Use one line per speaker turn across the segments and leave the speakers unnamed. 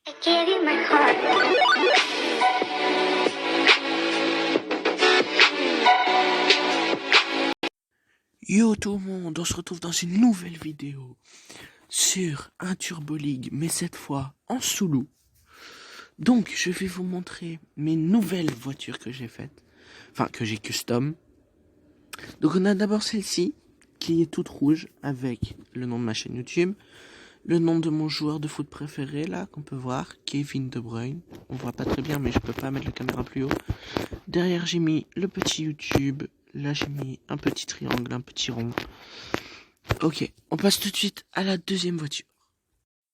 I gave you my heart.
Yo tout le monde, on se retrouve dans une nouvelle vidéo sur un Turbo League, mais cette fois en sous-loup. Donc je vais vous montrer mes nouvelles voitures que j'ai faites, enfin que j'ai custom. Donc on a d'abord celle-ci, qui est toute rouge, avec le nom de ma chaîne YouTube, le nom de mon joueur de foot préféré là, qu'on peut voir, Kevin De Bruyne. On voit pas très bien mais je peux pas mettre la caméra plus haut. Derrière j'ai mis le petit YouTube. Là, j'ai mis un petit triangle, un petit rond. Ok, on passe tout de suite à la deuxième voiture.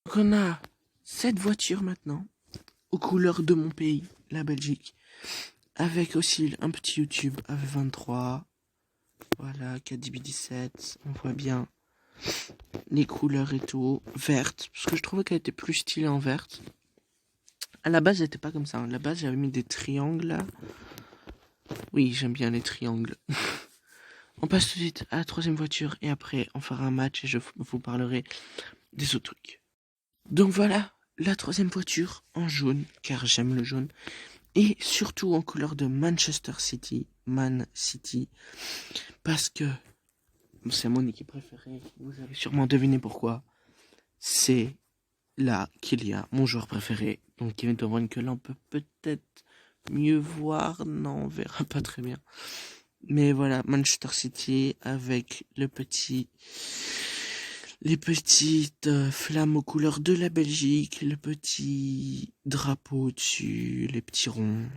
Donc, on a cette voiture maintenant, aux couleurs de mon pays, la Belgique. Avec aussi un petit YouTube AV23. Voilà, 4DB17. On voit bien les couleurs et tout. Verte, parce que je trouvais qu'elle était plus stylée en verte. À la base, elle était pas comme ça. À la base, j'avais mis des triangles là. Oui, j'aime bien les triangles. On passe tout de suite à la troisième voiture et après on fera un match et je vous parlerai des autres trucs. Donc voilà, la troisième voiture en jaune, car j'aime le jaune, et surtout en couleur de Manchester City, Man City, parce que c'est mon équipe préférée, vous avez sûrement deviné pourquoi. C'est là qu'il y a mon joueur préféré, donc Kevin De Bruyne, que là on peut peut-être mieux voir, non on verra pas très bien. Mais voilà, Manchester City avec les petites flammes aux couleurs de la Belgique, le petit drapeau au-dessus, les petits ronds.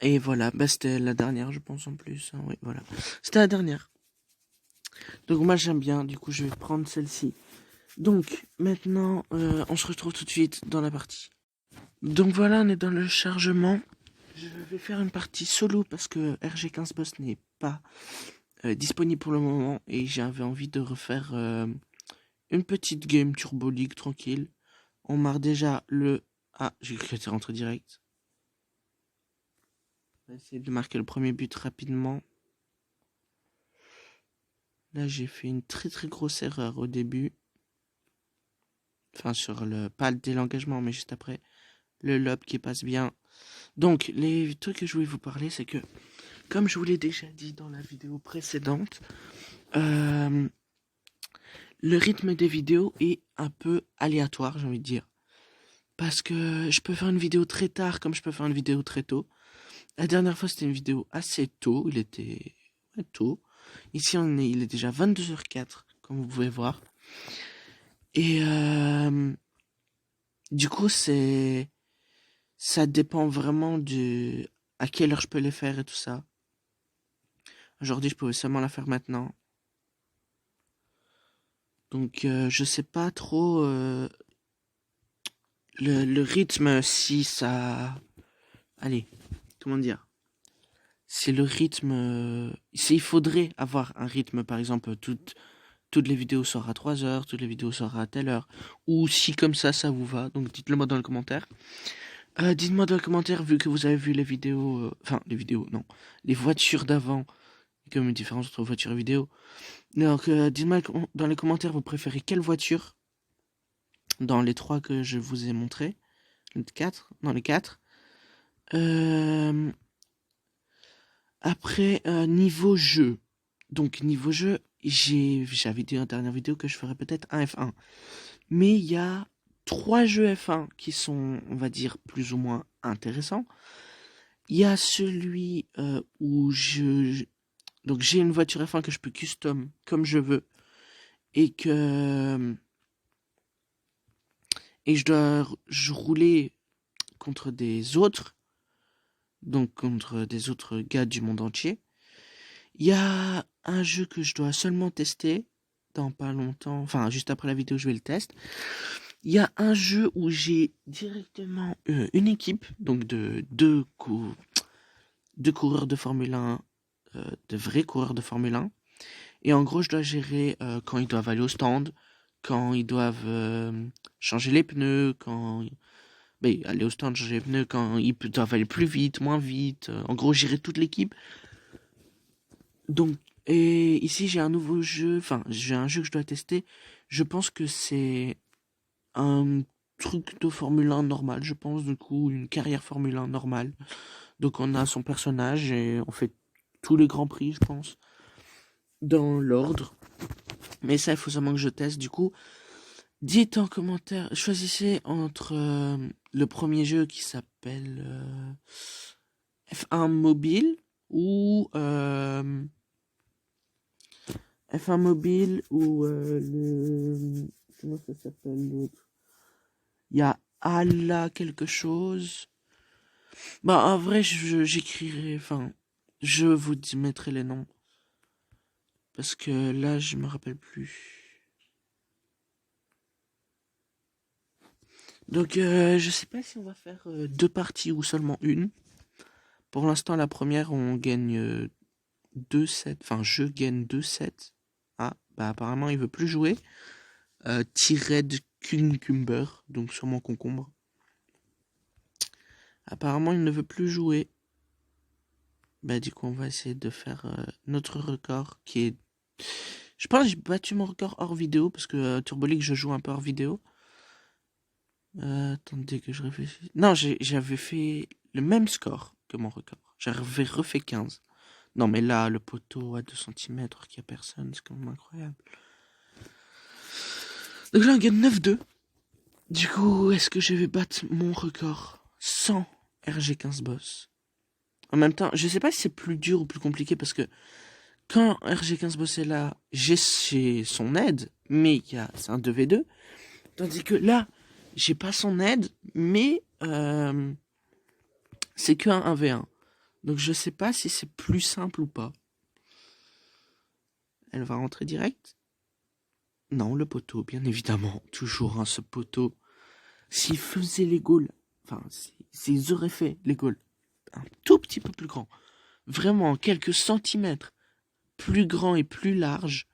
Et voilà, bah c'était la dernière je pense en plus, hein, oui voilà. C'était la dernière. Donc moi j'aime bien, du coup je vais prendre celle-ci. Donc maintenant on se retrouve tout de suite dans la partie. Donc voilà, on est dans le chargement. Je vais faire une partie solo parce que RG15 Boss n'est pas disponible pour le moment et j'avais envie de refaire une petite game Turbo League tranquille. On marque déjà le... Ah, j'ai cru que c'était rentré direct. On va essayer de marquer le premier but rapidement. Là, j'ai fait une très très grosse erreur au début. Enfin, sur le... Pas dès l'engagement, mais juste après. Le lob qui passe bien. Donc, les trucs que je voulais vous parler, c'est que, comme je vous l'ai déjà dit dans la vidéo précédente, le rythme des vidéos est un peu aléatoire, j'ai envie de dire. Parce que je peux faire une vidéo très tard comme je peux faire une vidéo très tôt. La dernière fois, c'était une vidéo assez tôt. Il était tôt. Ici, il est déjà 22h04, comme vous pouvez voir. Et du coup, ça dépend vraiment de à quelle heure je peux les faire et tout ça. Aujourd'hui, je pouvais seulement la faire maintenant. Donc, je sais pas trop le rythme, si ça... Allez, comment dire? C'est le rythme... il faudrait avoir un rythme, par exemple, toutes les vidéos sortent à 3 heures, toutes les vidéos sortent à telle heure. Ou si comme ça vous va, donc dites-le moi dans le commentaire. Dites-moi dans le commentaire, vu que vous avez vu les vidéos... Enfin, les vidéos, non. Les voitures d'avant, comme une différence entre voiture et vidéo. Donc, dites-moi dans les commentaires, vous préférez quelle voiture dans les 3 que je vous ai montré. Les 4, dans les 4. Après, niveau jeu. Donc, niveau jeu, j'avais dit dans la dernière vidéo que je ferais peut-être un F1. Mais il y a 3 jeux F1 qui sont, on va dire, plus ou moins intéressants. Il y a celui où donc j'ai une voiture F1 que je peux custom comme je veux. Et que... Et je dois rouler contre des autres. Donc contre des autres gars du monde entier. Il y a un jeu que je dois seulement tester dans pas longtemps, enfin juste après la vidéo je vais le tester. Il y a un jeu où j'ai directement une équipe, donc de deux coureurs de Formule 1, de vrais coureurs de Formule 1. Et en gros je dois gérer quand ils doivent aller au stand, quand ils doivent changer les pneus, quand... aller au stand, changer les pneus, quand ils doivent aller plus vite, moins vite. En gros gérer toute l'équipe. Donc, et ici j'ai un nouveau jeu, enfin j'ai un jeu que je dois tester. Je pense que c'est un truc de Formule 1 normal, je pense, du coup, une carrière Formule 1 normale. Donc on a son personnage et on fait tous les grands prix, je pense, dans l'ordre. Mais ça, il faut seulement que je teste. Du coup, dites en commentaire, choisissez entre le premier jeu qui s'appelle F1 Mobile ou F1 Mobile ou le... Comment ça s'appelle l'autre? Il y a Allah quelque chose. Bah en vrai, j'écrirai, enfin, je vous mettrai les noms. Parce que là, je me rappelle plus. Donc, je sais pas si on va faire 2 parties ou seulement une. Pour l'instant, la première, on gagne 2-7. Enfin, je gagne 2-7. Ah, bah apparemment, il veut plus jouer. T-Red Cucumber, donc sur mon concombre. Apparemment, il ne veut plus jouer. Bah du coup, on va essayer de faire notre record qui est... Je pense que j'ai battu mon record hors vidéo parce que Turbo League, je joue un peu hors vidéo. Attendez que je réfléchisse. Non, j'avais fait le même score que mon record. J'avais refait 15. Non, mais là, le poteau à 2 cm, qu'il n'y a personne, c'est quand même incroyable. Donc là, on gagne 9-2. Du coup, est-ce que je vais battre mon record sans RG15 boss? En même temps, je sais pas si c'est plus dur ou plus compliqué parce que quand RG15 boss est là, j'ai son aide, mais c'est un 2v2. Tandis que là, j'ai pas son aide, mais c'est qu'un 1v1. Donc je sais pas si c'est plus simple ou pas. Elle va rentrer direct? Non, le poteau, bien évidemment. Toujours hein, ce poteau. S'il faisait les goals, enfin, s'ils auraient fait les goals un tout petit peu plus grand, vraiment quelques centimètres plus grand et plus large,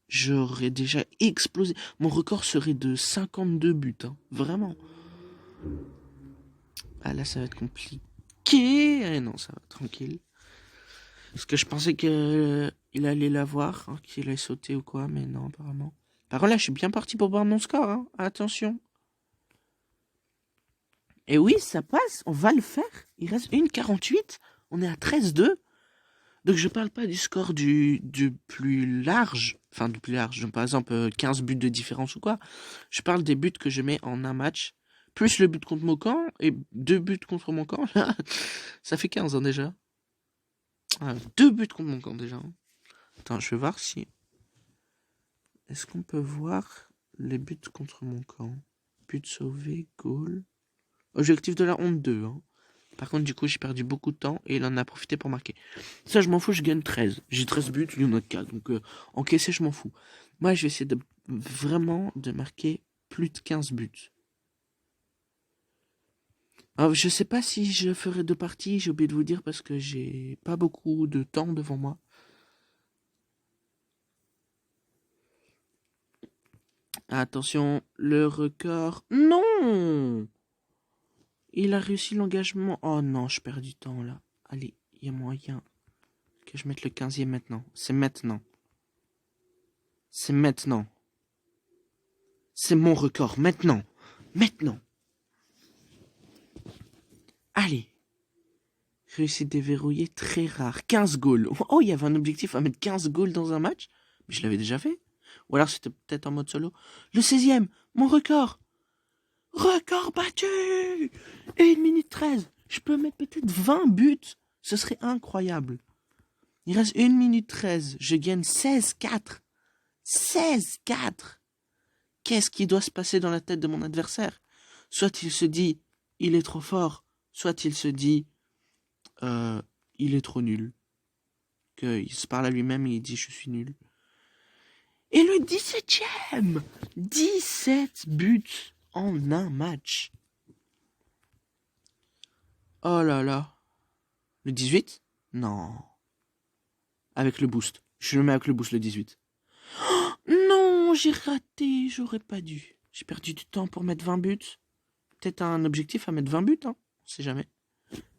j'aurais déjà explosé. Mon record serait de 52 buts, hein, vraiment. Ah là, ça va être compliqué. Non, ça va, tranquille. Parce que je pensais qu'il allait l'avoir, hein, qu'il allait sauter ou quoi, mais non, apparemment. Par contre, là, je suis bien parti pour voir mon score, hein. Attention. Et oui, ça passe, on va le faire. Il reste 1,48. On est à 13-2. Donc je parle pas du score du plus large. Enfin, du plus large. Par exemple, 15 buts de différence ou quoi. Je parle des buts que je mets en un match. Plus le but contre mon camp. Et 2 buts contre mon camp. Ça fait 15 hein, déjà. 2 buts contre mon camp déjà. Attends, je vais voir si... Est-ce qu'on peut voir les buts contre mon camp? But sauvé, goal... Objectif de la honte 2. Hein. Par contre, du coup, j'ai perdu beaucoup de temps et il en a profité pour marquer. Ça, je m'en fous, je gagne 13. J'ai 13 buts, il y en a 4. Donc, encaissé, je m'en fous. Moi, je vais essayer vraiment de marquer plus de 15 buts. Alors, je sais pas si je ferai 2 parties, j'ai oublié de vous dire parce que j'ai pas beaucoup de temps devant moi. Attention, le record. Non! Il a réussi l'engagement. Oh non, je perds du temps là. Allez, il y a moyen que je mette le 15e maintenant. C'est maintenant. C'est maintenant. C'est mon record. Maintenant. Maintenant. Allez. Réussite déverrouillée très rare. 15 goals. Oh, il y avait un objectif à mettre 15 goals dans un match. Mais je l'avais déjà fait. Ou alors c'était peut-être en mode solo. Le 16e. Mon record. Record battu. 1 minute 13. Je peux mettre peut-être 20 buts. Ce serait incroyable. Il reste 1 minute 13. Je gagne 16-4. 16-4. Qu'est-ce qui doit se passer dans la tête de mon adversaire? Soit il se dit, il est trop fort. Soit il se dit, il est trop nul. Qu'il se parle à lui-même et il dit, je suis nul. Et le 17e 17 buts en un match. Oh là là. Le 18? Non. Avec le boost. Je le mets avec le boost, le 18. Oh, non, j'ai raté. J'aurais pas dû. J'ai perdu du temps pour mettre 20 buts. Peut-être un objectif à mettre 20 buts, hein. On sait jamais.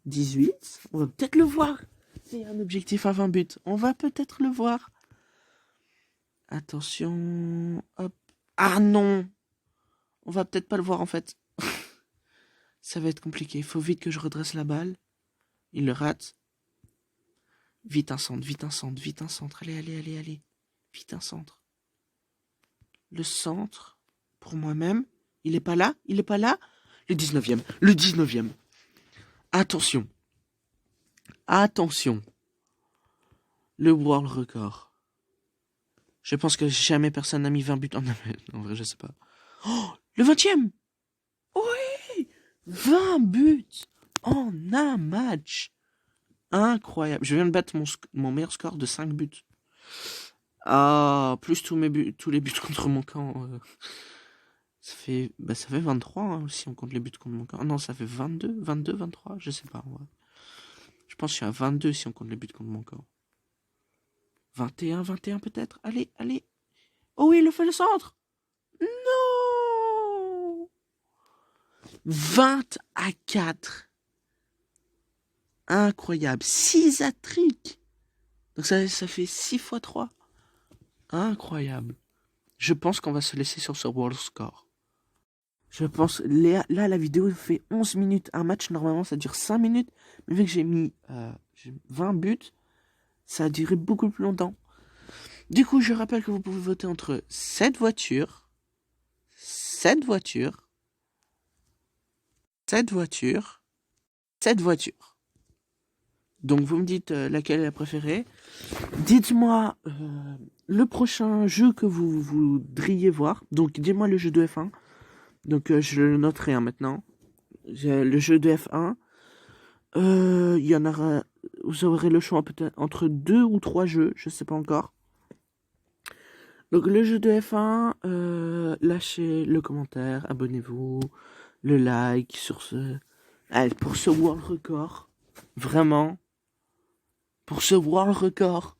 18. On va peut-être le voir. C'est un objectif à 20 buts. On va peut-être le voir. Attention. Hop. Ah non. On va peut-être pas le voir en fait. Ça va être compliqué. Il faut vite que je redresse la balle. Il le rate. Vite un centre, vite un centre, vite un centre. Allez, allez, allez, allez. Vite un centre. Le centre, pour moi-même. Il est pas là? Il est pas là? Le 19e. Le 19e. Attention. Attention. Le world record. Je pense que jamais personne n'a mis 20 buts en un match. En vrai, je sais pas. Oh, le 20e. Oui, 20 buts en un match. Incroyable. Je viens de battre mon meilleur score de 5 buts. Ah, plus tous les buts contre mon camp. Ça fait 23 hein, si on compte les buts contre mon camp. Ah non, ça fait 22, 23, je sais pas. Ouais. Je pense que je suis à 22 si on compte les buts contre mon camp. 21 peut-être. Allez, allez. Oh oui, il le fait le centre. Non 20-4. Incroyable. 6 hat-trick. Donc ça fait 6 fois 3. Incroyable. Je pense qu'on va se laisser sur ce world score. Je pense, là, la vidéo fait 11 minutes. Un match, normalement, ça dure 5 minutes. Mais vu que j'ai mis 20 buts, ça a duré beaucoup plus longtemps. Du coup, je rappelle que vous pouvez voter entre cette voiture, cette voiture, cette voiture, cette voiture. Donc, vous me dites laquelle est la préférée. Dites-moi le prochain jeu que vous voudriez voir. Donc, dites-moi le jeu de F1. Donc, je le noterai maintenant. Le jeu de F1. Il y en aura. Vous aurez le choix peut-être entre 2 ou 3 jeux. Je sais pas encore. Donc, le jeu de F1. Lâchez le commentaire. Abonnez-vous. Le like sur ce. Allez, pour ce world record. Vraiment. Pour ce world record.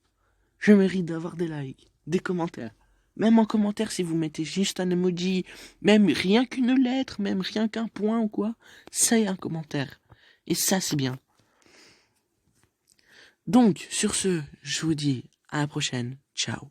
Je mérite d'avoir des likes. Des commentaires. Même en commentaire, si vous mettez juste un emoji, même rien qu'une lettre, même rien qu'un point ou quoi, c'est un commentaire. Et ça, c'est bien. Donc, sur ce, je vous dis à la prochaine. Ciao.